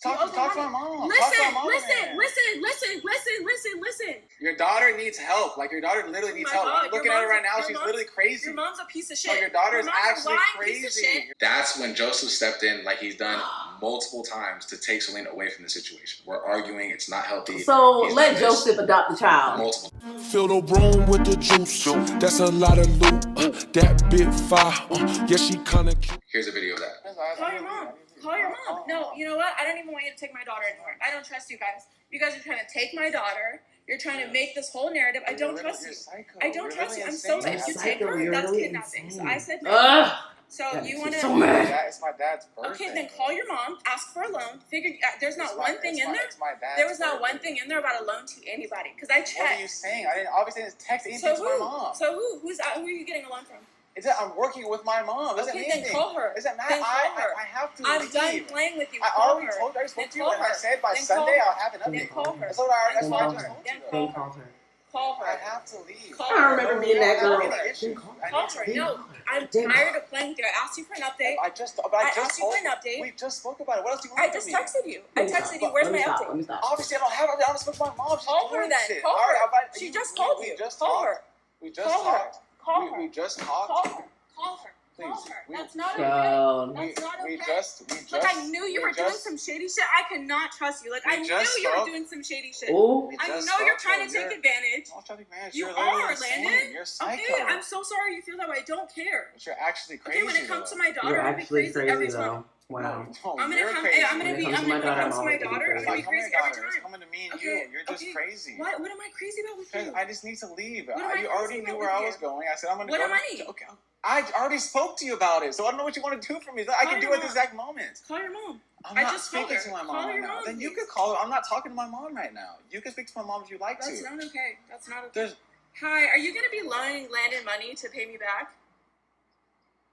Talk to my mom. Listen. Your daughter needs help. Like, your daughter literally needs help. I'm looking at her right now. She's literally crazy. Your mom's a piece of shit. No, your daughter is actually crazy. That's when Joseph stepped in, like he's done multiple times, to take Selena away from the situation. We're arguing. It's not healthy. So let Joseph adopt the child. Multiple. Fill the room with the juice. That's a lot of loot. That big fire. Yeah, she kinda cute. Here's a video of that. Call your mom. Call your mom. No, you know what? I don't even want you to take my daughter anymore. I don't trust you guys. You guys are trying to take my daughter. You're trying to make this whole narrative. I don't trust you. I don't trust you. I'm so sad. If you take her, that's kidnapping. So I said no. So you want to? So mad. It's my dad's birthday. Okay, then call your mom. Ask for a loan. Figure. There's not one thing in there. There was not one thing in there about a loan to anybody. Because I checked. What are you saying? I didn't obviously didn't text anything to my mom. So who are you getting a loan from? I'm working with my mom. Doesn't mean anything. Then call her. Doesn't matter. I have to I'm leave. done playing with you. I already told her. I spoke to you, and I said by Sunday I'll have an update. Then call her. That's what I just told you. Then call her. Call her. I have to leave. I don't remember being that girl. Call her. No, I'm tired of playing with you. I asked you for an update. I asked you for an update. We just spoke about it. What else do you want I just texted you. I texted you. Where's my update? Obviously, I don't have it. I just spoke to my mom. Call her then. Call her. She just called you. Call her. We just talked. Call her. We just talked. Call her. Call her. Please. That's not okay. That's not okay. We just. Like, I knew you were doing some shady shit. I cannot trust you. Like, I knew you were doing some shady shit. Ooh. I know you're trying to take advantage. You are, Landon. You're psycho. Okay, I'm so sorry you feel that way. I don't care. But you're actually crazy. Okay, when it comes to my daughter, You're I'm gonna be actually crazy every though. time. Wow. I'm gonna come to my daughter. I'm gonna be crazy every time. It's coming to me and you. You're just crazy. What am I crazy about with you? I just need to leave. You already knew where I was going. I said I'm gonna go. What am I need? Okay. I already spoke to you about it, so I don't know what you want to do for me. I can do it at the exact moment. Call your mom. I'm not speaking to my mom right now. Then you could call her. I'm not talking to my mom right now. You can speak to my mom if you like to. That's not okay. That's not okay. Hi, are you gonna be loaning Landon money to pay me back?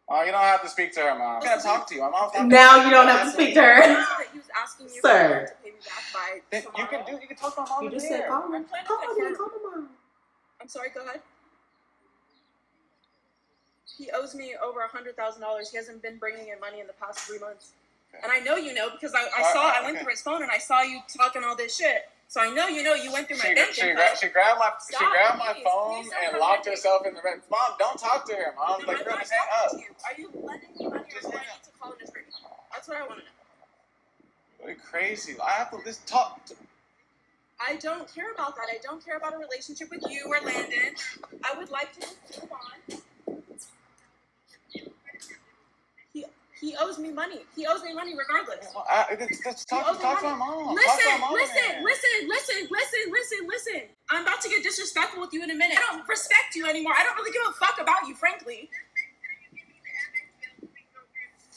Oh, you don't have to speak to her, Mom. I'm gonna talk to you. My mom's talking now you don't have to speak to her. He was asking you Sir. to pay me back by tomorrow. You can talk to my mom. You just said call her. Call her. I'm sorry, go ahead. He owes me over $100,000. He hasn't been bringing in money in the past 3 months. Okay. And I know you know because I went through his phone and I saw you talking all this shit. So I know you went through my bank info. She grabbed my phone and locked herself in the room. Mom, don't talk to her. Mom, like, girl, just hang up. Are you lending me money or do I need to call an attorney? That's what I want to know. You're crazy. I have to just talk to. I don't care about that. I don't care about a relationship with you or Landon. I would like to move on. He owes me money. He owes me money regardless. Well, talk to my mom. Listen. I'm about to get disrespectful with you in a minute. I don't respect you anymore. I don't really give a fuck about you, frankly.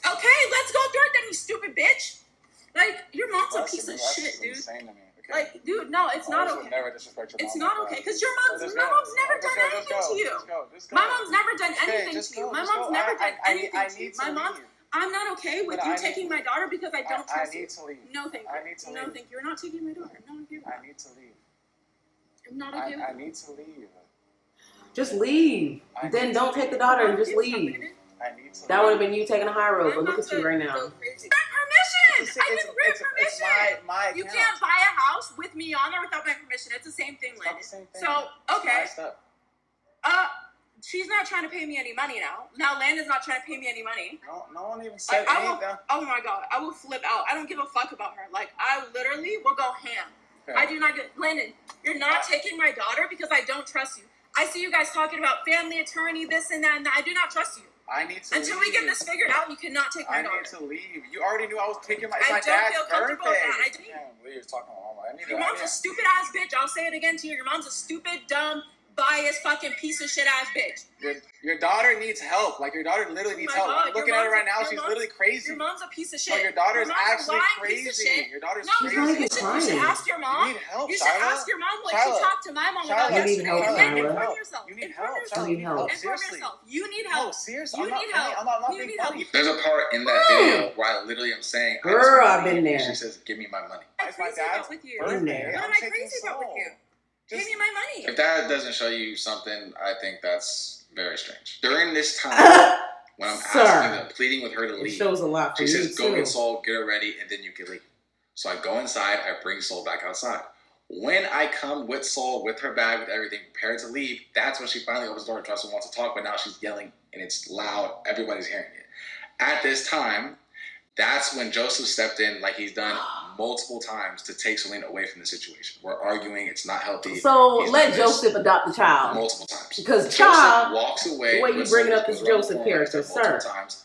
Okay, let's go through it then, you stupid bitch. Like, your mom's a piece of shit, dude. Insane to me. Okay. Like, dude, no, it's not okay. Never disrespect your mom. It's not okay, because my mom's never done anything to you. My mom's never done anything to you. My mom's never done anything to you. My mom. I'm not okay with you taking my daughter because I don't trust you. I need to leave. No, thank you. I need to leave. No, thank you. You're not taking my daughter. I'm not okay with that. I need to leave. I'm not okay with that. I need to leave. Just leave. Then don't take the daughter and just leave. I need to that would have been you taking a high road, but look at you right now. Permission! I didn't grant permission! My you can't buy a house with me on there without my permission. It's the same thing, Landon. So, okay. She's not trying to pay me any money now. Now Landon's not trying to pay me any money. No one even said anything. Oh my god, I will flip out. I don't give a fuck about her. Like, I literally will go ham. Okay. I do not get... Landon, you're not taking my daughter because I don't trust you. I see you guys talking about family attorney, this and that, and that. I do not trust you. I need to Until we get this figured out, you cannot take my daughter. I need to leave. You already knew I was taking my dad's birthday. I don't feel comfortable with that. I can't believe you're talking to my mom. Your mom's a stupid ass bitch. I'll say it again to you. Your mom's a stupid, dumb, biased, fucking piece of shit ass bitch. Your daughter needs help. Like, your daughter literally needs help. I'm looking at her right now. She's literally crazy. Your mom's a piece of shit. No, your daughter is actually crazy. Your daughter's crazy. You should ask your mom. You need help, You should ask your mom what she talked to my mom about yesterday. Inform yourself. You need help. Seriously. You need help. No, seriously. You need help. I'm not being funny. There's a part in that video where I literally am saying, girl, I've been there. She says, give me my money. It's my dad's birthday. What am I crazy about with you? Give me my money. If that doesn't show you something, I think that's very strange. During this time, when I'm asking, pleading with her to leave, it shows a lot for she you says, go get Saul, get her ready, and then you can leave. So I go inside, I bring Soul back outside. When I come with Soul, with her bag, with everything, prepared to leave, that's when she finally opens the door and tries to wants to talk, but now she's yelling and it's loud. Everybody's hearing it. At this time, that's when Joseph stepped in like he's done multiple times to take Celine away from the situation. We're arguing, it's not healthy. So let Joseph adopt the child. Multiple times. Because Joseph child, walks away. the way you bringing up this Joseph character, sir. Times.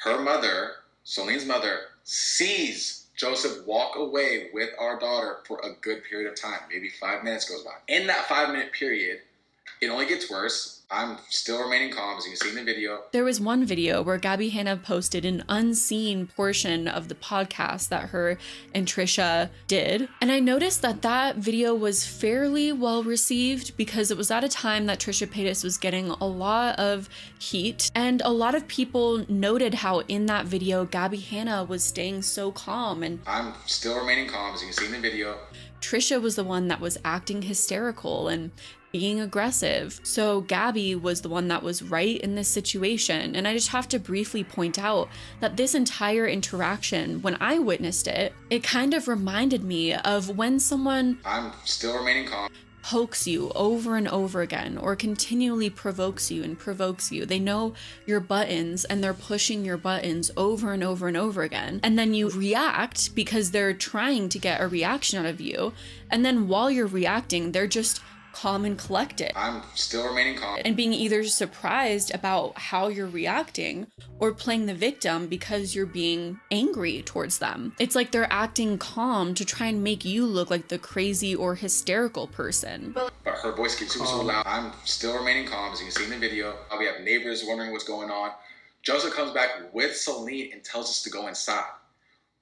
Her mother, Celine's mother, sees Joseph walk away with our daughter for a good period of time. Maybe 5 minutes goes by. In that 5-minute period, it only gets worse. I'm still remaining calm, as you can see in the video. There was one video where Gabby Hanna posted an unseen portion of the podcast that her and Trisha did. And I noticed that that video was fairly well received because it was at a time that Trisha Paytas was getting a lot of heat. And a lot of people noted how in that video, Gabby Hanna was staying so calm. And I'm still remaining calm, as you can see in the video. Trisha was the one that was acting hysterical and being aggressive. So Gabby was the one that was right in this situation. And I just have to briefly point out that this entire interaction, when I witnessed it, it kind of reminded me of when someone I'm still remaining calm. Pokes you over and over again or continually provokes you and provokes you. They know your buttons and they're pushing your buttons over and over and over again. And then you react because they're trying to get a reaction out of you. And then while you're reacting, they're just calm and collected. I'm still remaining calm. And being either surprised about how you're reacting or playing the victim because you're being angry towards them. It's like they're acting calm to try and make you look like the crazy or hysterical person. But her voice gets so loud. I'm still remaining calm, as you can see in the video. We have neighbors wondering what's going on. Joseph comes back with Celine and tells us to go inside.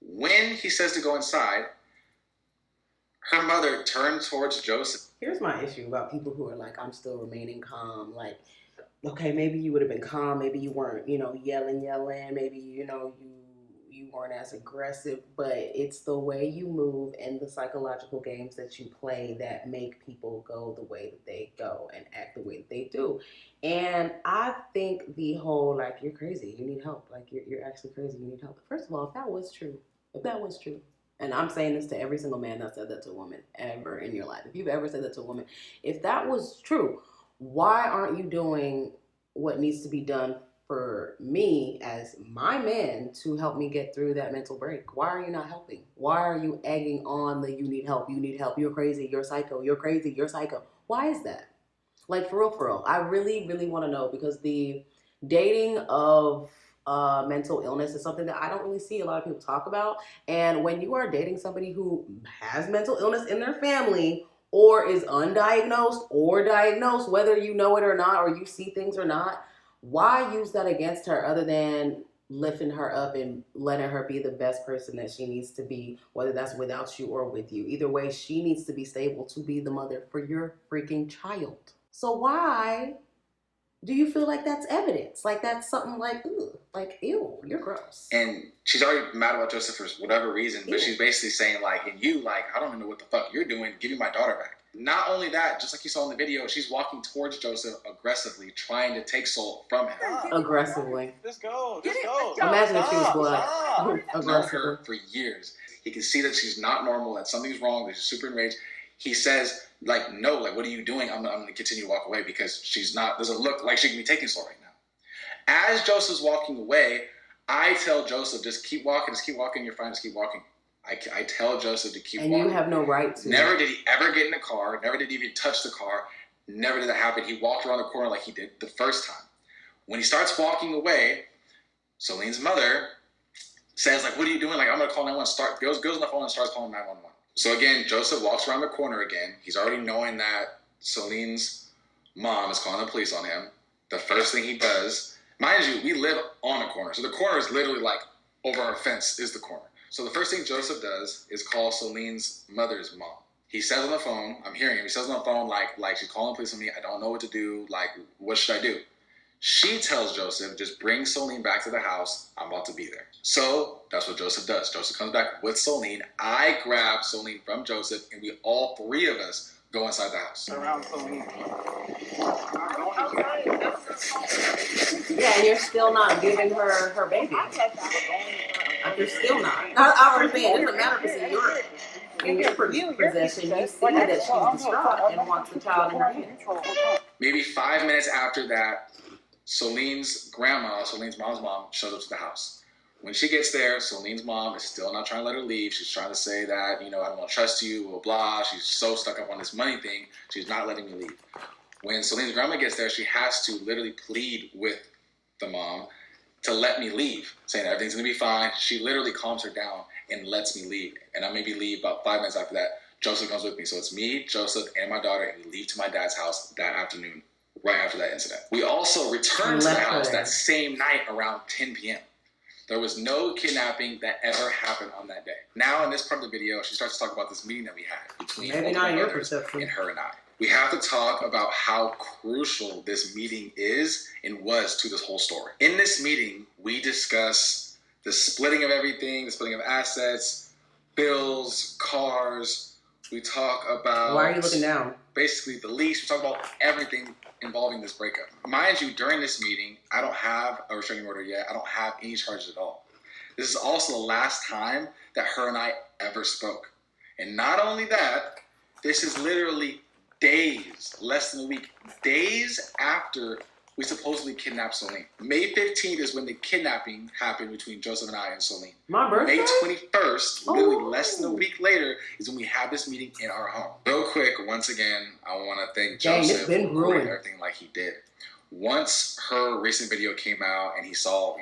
When he says to go inside, her mother turns towards Joseph. Here's my issue about people who are like, I'm still remaining calm. Like, okay, maybe you would have been calm. Maybe you weren't, yelling. Maybe, you weren't as aggressive. But it's the way you move and the psychological games that you play that make people go the way that they go and act the way that they do. And I think the whole, like, you're crazy. You need help. Like, you're actually crazy. You need help. First of all, if that was true, and I'm saying this to every single man that said that to a woman ever in your life. If you've ever said that to a woman, if that was true, why aren't you doing what needs to be done for me as my man to help me get through that mental break? Why are you not helping? Why are you egging on the you need help, you're crazy, you're psycho, you're crazy, you're psycho? Why is that? Like, for real. I really, really want to know, because the dating of mental illness is something that I don't really see a lot of people talk about. And when you are dating somebody who has mental illness in their family or is undiagnosed or diagnosed, whether you know it or not, or you see things or not, why use that against her other than lifting her up and letting her be the best person that she needs to be, whether that's without you or with you? Either way, she needs to be stable to be the mother for your freaking child. So why do you feel like that's evidence? Like, that's something like, ooh, like, ew, you're gross. And she's already mad about Joseph for whatever reason, but she's basically saying, like, and you, like, I don't even know what the fuck you're doing. Give me my daughter back. Not only that, just like you saw in the video, she's walking towards Joseph aggressively, trying to take Soul from him. Aggressively. Just go. Go. Imagine if she was black. I've known her for years. He can see that she's not normal, that something's wrong, that she's super enraged. He says, like, no, like, what are you doing? I'm going to continue to walk away because she's not, doesn't look like she can be taking Soul right now. As Joseph's walking away, I tell Joseph, just keep walking, you're fine, just keep walking. I tell Joseph to keep walking. And you have no right to. Never did he ever get in the car, never did he even touch the car, never did that happen. He walked around the corner like he did the first time. When he starts walking away, Celine's mother says, like, what are you doing? Like, I'm going to call 911. Goes on the phone and starts calling 911. So again, Joseph walks around the corner again. He's already knowing that Celine's mom is calling the police on him. The first thing he does, mind you, we live on a corner. So the corner is literally like over our fence is the corner. So the first thing Joseph does is call Celine's mother's mom. He says on the phone, I'm hearing him, he says on the phone, like she's calling the police on me. I don't know what to do. Like, what should I do? She tells Joseph, just bring Celine back to the house. I'm about to be there. So that's what Joseph does. Joseph comes back with Celine. I grab Celine from Joseph, and we all three of us go inside the house. Around Celine. Yeah, and you're still not giving her baby. You're still not. I understand. It doesn't matter if it's in your possession. You see that she's distraught and wants the child in her hands. Maybe 5 minutes after that, Soline's mom's mom, shows up to the house. When she gets there, Soline's mom is still not trying to let her leave. She's trying to say that, I don't want to trust you, blah, blah. She's so stuck up on this money thing. She's not letting me leave. When Soline's grandma gets there, she has to literally plead with the mom to let me leave, saying that everything's going to be fine. She literally calms her down and lets me leave. And I maybe leave about 5 minutes after that. Joseph comes with me. So it's me, Joseph, and my daughter, and we leave to my dad's house that afternoon, right after that incident. We also returned to the house that same night around 10 p.m. There was no kidnapping that ever happened on that day. Now, in this part of the video, she starts to talk about this meeting that we had between both my brothers and her and I. We have to talk about how crucial this meeting is and was to this whole story. In this meeting, we discuss the splitting of everything, the splitting of assets, bills, cars. We talk about... Why are you looking down? Basically, the lease. We talk about everything involving this breakup. Mind you, during this meeting, I don't have a restraining order yet. I don't have any charges at all. This is also the last time that her and I ever spoke. And not only that, this is literally days, less than a week, days after we supposedly kidnapped Soline. May 15th is when the kidnapping happened between Joseph and I and Soline. My birthday? May 21st, literally less than a week later, is when we had this meeting in our home. Real quick, once again, I want to thank Joseph for everything like he did. Once her recent video came out and he saw,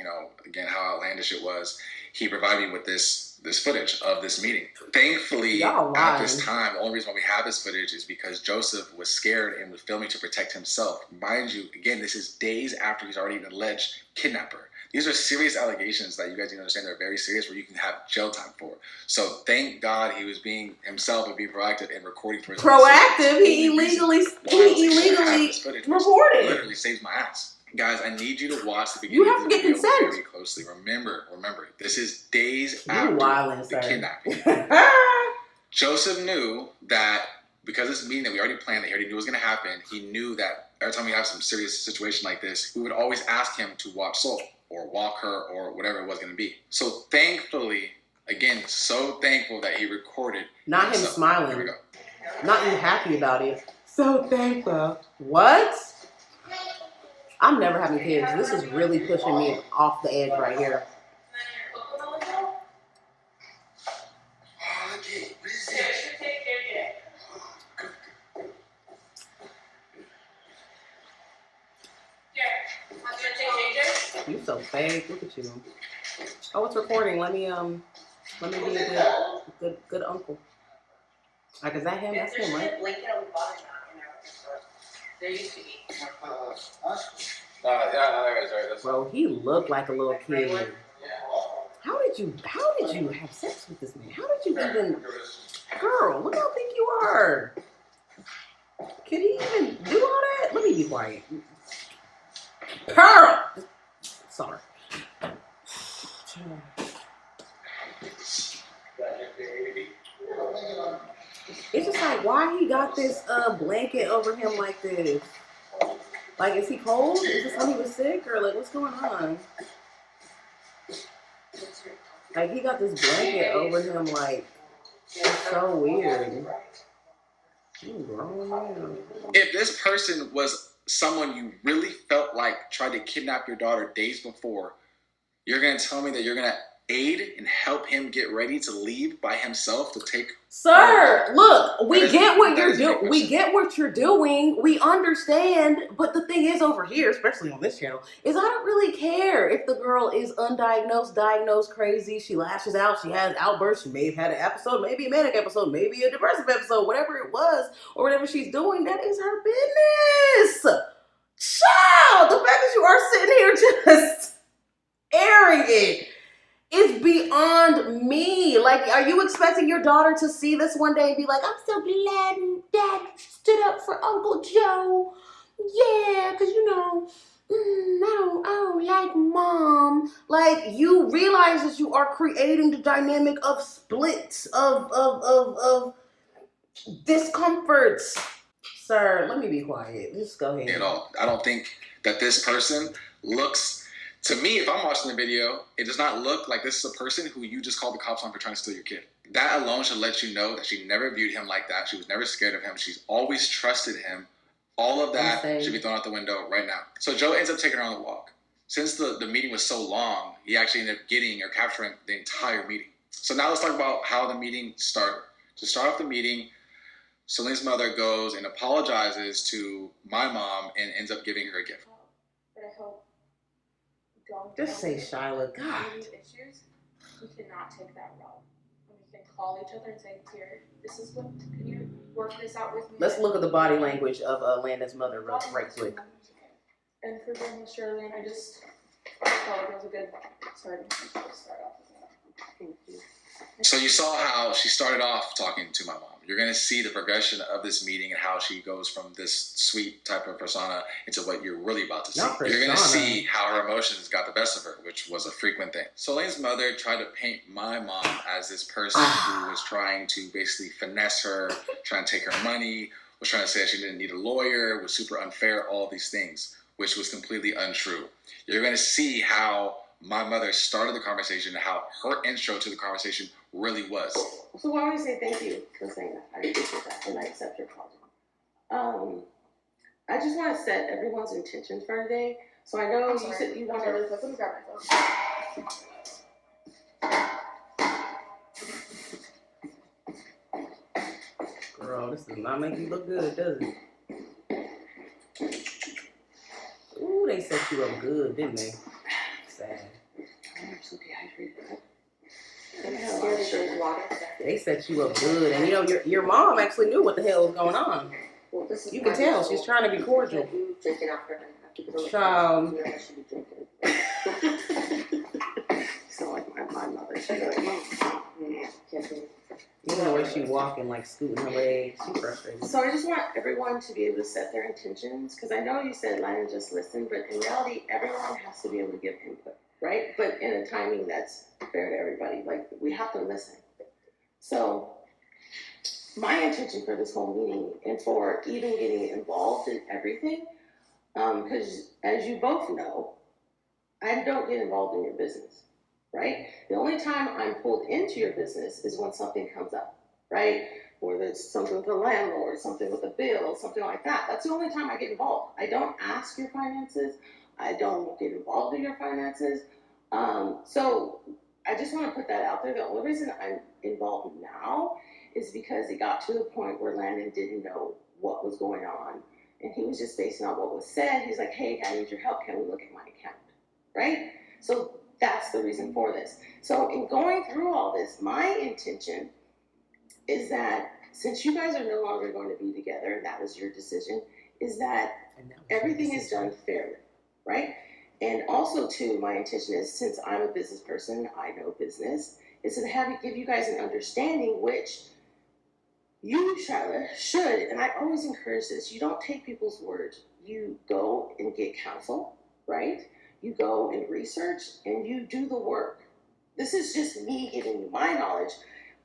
again, how outlandish it was, he provided me with this footage of this meeting. Thankfully, at this time, the only reason why we have this footage is because Joseph was scared and was filming to protect himself. Mind you, again, this is days after he's already an alleged kidnapper. These are serious allegations that you guys need to understand. They're very serious, where you can have jail time for. So thank God he was being himself and being proactive and recording for his proactive. He illegally recorded. Literally saves my ass. Guys, I need you to watch the beginning of the video very closely. Remember, this is days after the kidnapping. Joseph knew that because this meeting that we already planned, that he already knew was going to happen, he knew that every time we have some serious situation like this, we would always ask him to watch Soul or walk her or whatever it was going to be. So thankfully, again, so thankful that he recorded. Not him smiling. Here we go. Not you happy about it. So thankful. What? I'm never having kids. This is really pushing me off the edge right here. You so fake. Look at you. Oh, it's recording. Let me be a good uncle. Like, is that him? That's him, right? There used to be. Bro, he looked like a little kid. How did you have sex with this man? How did you even, girl, look how big you are. Could he even do all that? Let me be quiet. Pearl! Sorry. It's just like, why he got this blanket over him like this? Like, is he cold? Is this when he was sick? Or, like, what's going on? Like, he got this blanket over him, like, it's so weird. If this person was someone you really felt like tried to kidnap your daughter days before, you're going to tell me that you're going to aid and help him get ready to leave by himself to take... Sir, look, we get what you're doing. We get what you're doing. We understand. But the thing is over here, especially on this channel, is I don't really care if the girl is undiagnosed, diagnosed, crazy. She lashes out. She has outbursts. She may have had an episode, maybe a manic episode, maybe a depressive episode, whatever it was, or whatever she's doing. That is her business. Child, the fact that you are sitting here just airing it is beyond me. Like, are you expecting your daughter to see this one day and be like, I'm so glad Dad stood up for Uncle Joe. Yeah, because, I don't like Mom. Like, you realize that you are creating the dynamic of splits, of discomforts. Sir, let me be quiet. Just go ahead. At all. I don't think that this person looks To me, if I'm watching the video, it does not look like this is a person who you just called the cops on for trying to steal your kid. That alone should let you know that she never viewed him like that. She was never scared of him. She's always trusted him. All of that should be thrown out the window right now. So Joe ends up taking her on the walk. Since the meeting was so long, he actually ended up getting or capturing the entire meeting. So now let's talk about how the meeting started. To start off the meeting, Celine's mother goes and apologizes to my mom and ends up giving her a gift. But I hope don't Just say Shyla, God. Issues, we cannot take that route. We can call each other and say, here, this is what, can you work this out with me? Let's look at the body language of Landon's mother right quick. And for them, Shirley, and I felt like it was a good starting point to start off with that. Thank you. So you saw how she started off talking to my mom. You're going to see the progression of this meeting and how she goes from this sweet type of persona into what you're really about to see. You're going to see how her emotions got the best of her, which was a frequent thing. Solene's mother tried to paint my mom as this person who was trying to basically finesse her, trying to take her money, was trying to say she didn't need a lawyer, was super unfair, all these things, which was completely untrue. You're going to see how my mother started the conversation and how her intro to the conversation really was. So why don't you say thank you for saying that? I appreciate that, and I accept your apology. I just want to set everyone's intentions for today. So I know you said you want to. Let me grab my phone. Girl, this does not make you look good, does it? Ooh, they set you up good, didn't they? Sad. I'm so dehydrated. They set you up good, and you know your mom actually knew what the hell was going on. Well, this is You can tell she's trying to be cordial. Child. So like my mother, she's like, can't do it. You know the way she walking, like scooting her legs. She's frustrated. So I just want everyone to be able to set their intentions, because I know you said Landon just listen, but in reality, everyone has to be able to give input, right? But in a timing that's fair to everybody. Like, we have to listen. So my intention for this whole meeting, and for even getting involved in everything, because as you both know, I don't get involved in your business, right? The only time I'm pulled into your business is when something comes up, right? Or there's something with the landlord, something with a bill, something like that. That's the only time I get involved. I don't ask your finances. I don't get involved in your finances. So I just want to put that out there. The only reason I'm involved now is because it got to the point where Landon didn't know what was going on. And he was just basing on what was said. He's like, hey, I need your help. Can we look at my account? Right? So that's the reason for this. So in going through all this, my intention is that since you guys are no longer going to be together, and that was your decision, is that everything is done fairly, right? And also, too, my intention is, since I'm a business person, I know business, is to give you guys an understanding, which you, Shyla, should, and I always encourage this, you don't take people's words. You go and get counsel, right? You go and research, and you do the work. This is just me giving you my knowledge.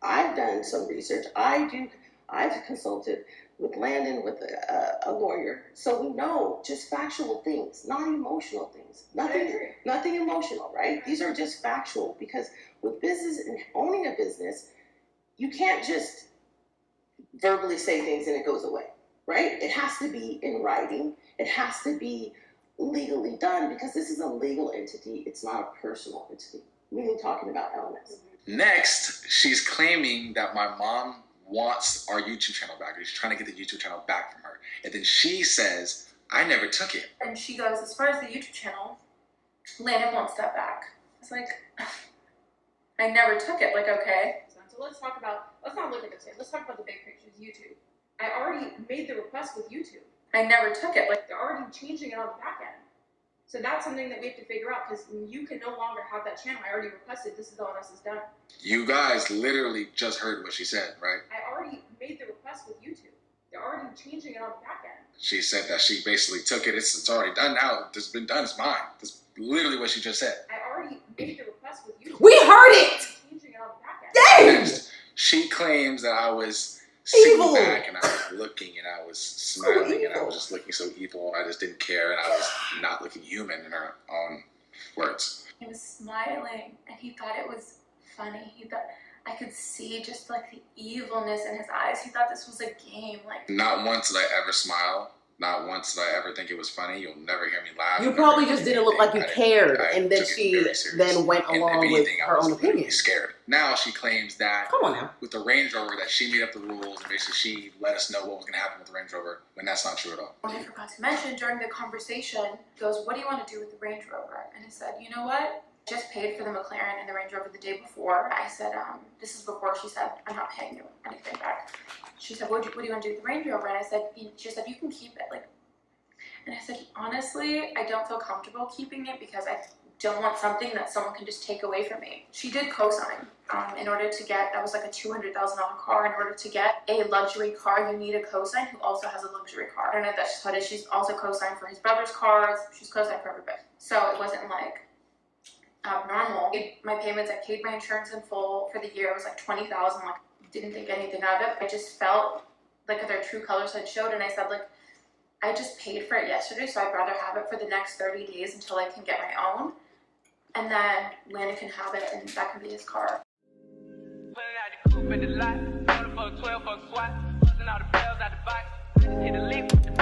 I've done some research. I've consulted with Landon, with a lawyer, so we know just factual things, not emotional things. Nothing emotional, right? These are just factual, because with business and owning a business, you can't just verbally say things and it goes away, right? It has to be in writing. It has to be legally done, because this is a legal entity. It's not a personal entity, meaning talking about elements. Next, she's claiming that my mom wants our YouTube channel back. She's trying to get the YouTube channel back from her. And then she says, I never took it. And she goes, as far as the YouTube channel, Landon wants that back. It's like, I never took it. Like, okay. So let's not look at this. Let's talk about the big pictures, YouTube. I already made the request with YouTube. I never took it. Like, they're already changing it on the back end. So that's something that we have to figure out, because you can no longer have that channel. I already requested. This is all this is done. You guys literally just heard what she said, right? I already made the request with YouTube. They're already changing it on the back end. She said that she basically took it. It's already done now. It's been done. It's mine. That's literally what she just said. I already made the request with YouTube. We heard it! Changing it on the back end. Next, she claims that I was sitting back and I was looking and I was smiling and I was just looking so evil and I just didn't care and I was not looking human in her own Words. He was smiling, and he thought it was funny. He thought I could see just like the evilness in his eyes. He thought this was a game. Like, not once did I ever smile. Not once did I ever think it was funny. You'll never hear me laugh. You probably just didn't look like you cared, and then she then went along with her own opinion. Scared. Now she claims that Come on now. with the Range Rover that she made up the rules and basically she let us know what was going to happen with the Range Rover, when that's not true at all. what I forgot to mention during the conversation, he goes, "What do you want to do with the Range Rover?" And I said, "You know what? Just paid for the McLaren and the Range Rover the day before." I said, this is before she said, "I'm not paying you anything back." She said, what do you want to do with the Range Rover? And I said, she said, "You can keep it." Like, and I said, honestly, I don't feel comfortable keeping it because I don't want something that someone can just take away from me. She did co-sign in order to get, that was like a $200,000 car. In order to get a luxury car, you need a co-sign who also has a luxury car. I don't know if that's just what it is. She's also co-signed for his brother's cars. She's co-signed for everybody. So it wasn't like abnormal. My payments, I paid my insurance in full for the year. It was like $20,000. Like, didn't think anything of it. I just felt like their true colors had showed, and I said, like, I just paid for it yesterday, so I'd rather have it for the next 30 days until I can get my own. And then Landon can have it, and that can be his car. Pulling out the coupe in the lot, 12 for a squat, busting all the bells out the box, hit the lick with the